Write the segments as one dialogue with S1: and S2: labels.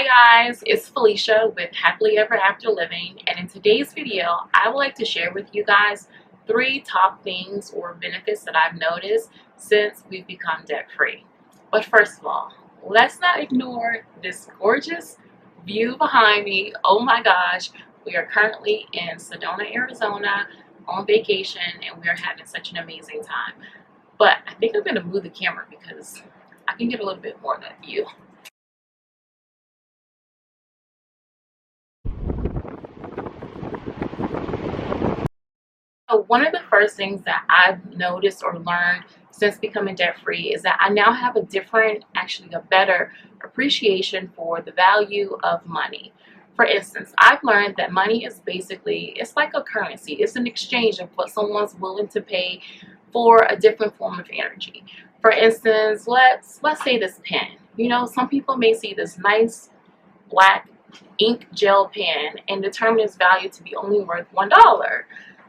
S1: Hi guys, it's Felicia with Happily Ever After Living, and in today's video I would like to share with you guys 3 top things or benefits that I've noticed since we've become debt free. But first of all, let's not ignore this gorgeous view behind me. Oh my gosh, we are currently in Sedona, Arizona on vacation and we are having such an amazing time. But I think I'm going to move the camera because I can get a little bit more of that view. So one of the first things that I've noticed or learned since becoming debt free is that I now have a different, actually a better appreciation for the value of money. For instance, I've learned that money is basically, it's like a currency. It's an exchange of what someone's willing to pay for a different form of energy. For instance, let's say this pen. You know, some people may see this nice black ink gel pen and determine its value to be only worth $1.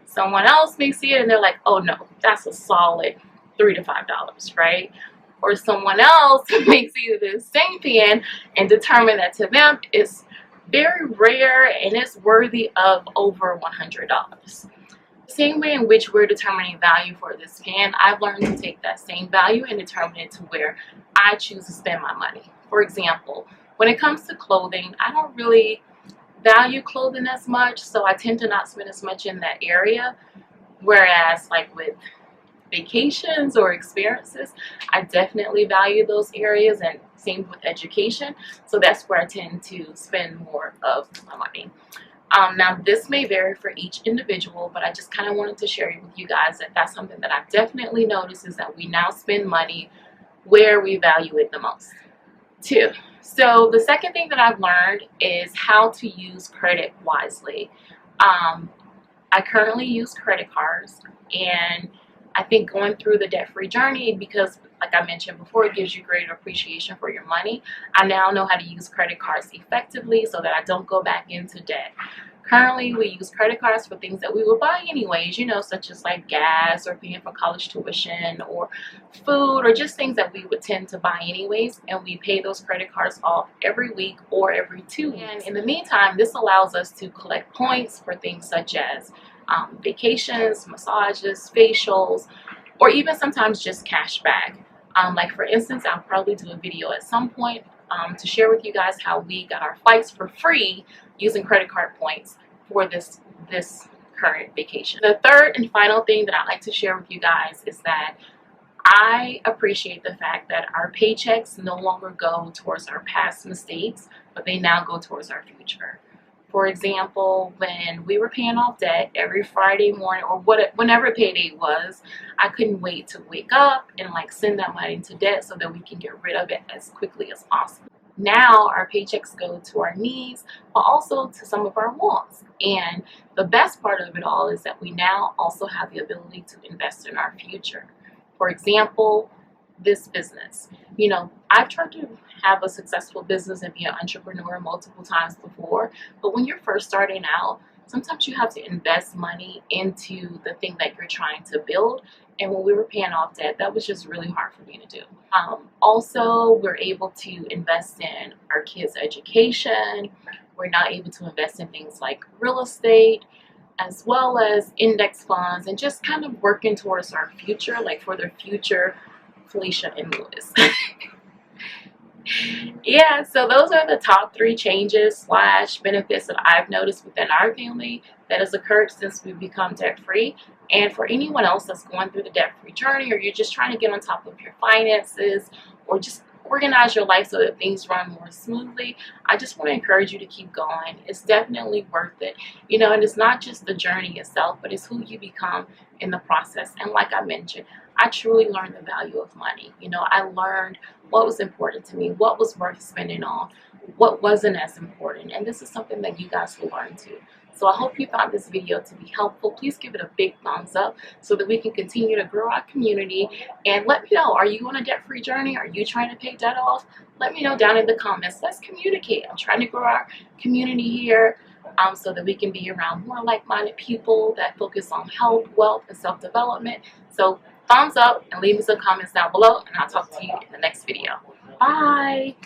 S1: Someone else may see it and they're like, oh no, that's a solid $3 to $5, right? Or someone else may see the same pen and determine that to them it's very rare and it's worthy of over $100. Same way in which we're determining value for this pen, I've learned to take that same value and determine it to where I choose to spend my money. For example, when it comes to clothing, I don't really value clothing as much, so I tend to not spend as much in that area. Whereas like with vacations or experiences, I definitely value those areas, and same with education, so that's where I tend to spend more of my money. Now this may vary for each individual, but I just kind of wanted to share with you guys that that's something that I've definitely noticed, is that we now spend money where we value it the most. 2. So the second thing that I've learned is how to use credit wisely. I currently use credit cards, and I think going through the debt-free journey, because like I mentioned before, it gives you greater appreciation for your money. I now know how to use credit cards effectively so that I don't go back into debt. Currently, we use credit cards for things that we would buy anyways, you know, such as like gas or paying for college tuition or food or just things that we would tend to buy anyways, and we pay those credit cards off every week or every 2 weeks. And in the meantime, this allows us to collect points for things such as vacations, massages, facials, or even sometimes just cash back. Like for instance, I'll probably do a video at some point to share with you guys how we got our flights for free using credit card points for this current vacation. The third and final thing that I'd like to share with you guys is that I appreciate the fact that our paychecks no longer go towards our past mistakes, but they now go towards our future. For example, when we were paying off debt every Friday morning or whenever payday was, I couldn't wait to wake up and like send that money into debt so that we can get rid of it as quickly as possible. Now our paychecks go to our needs, but also to some of our wants. And the best part of it all is that we now also have the ability to invest in our future. For example, this business. You know, I've tried to have a successful business and be an entrepreneur multiple times before, but when you're first starting out, sometimes you have to invest money into the thing that you're trying to build. And when we were paying off debt, that was just really hard for me to do. Also, we're able to invest in our kids' education. We're now able to invest in things like real estate, as well as index funds, and just kind of working towards our future, like for the future Felicia and Lewis. Yeah, so those are the top 3 changes / benefits that I've noticed within our family that has occurred since we've become debt-free. And for anyone else that's going through the debt-free journey, or you're just trying to get on top of your finances or just organize your life so that things run more smoothly, I just want to encourage you to keep going. It's definitely worth it, you know, and it's not just the journey itself, but it's who you become in the process. And like I mentioned, I truly learned the value of money. You know, I learned what was important to me, what was worth spending on, what wasn't as important, and this is something that you guys will learn too. So I hope you found this video to be helpful. Please give it a big thumbs up so that we can continue to grow our community. And let me know, are you on a debt-free journey? Are you trying to pay debt off? Let me know down in the comments. Let's communicate. I'm trying to grow our community here so that we can be around more like-minded people that focus on health, wealth, and self-development. So thumbs up and leave me some comments down below, and I'll talk to you in the next video. Bye!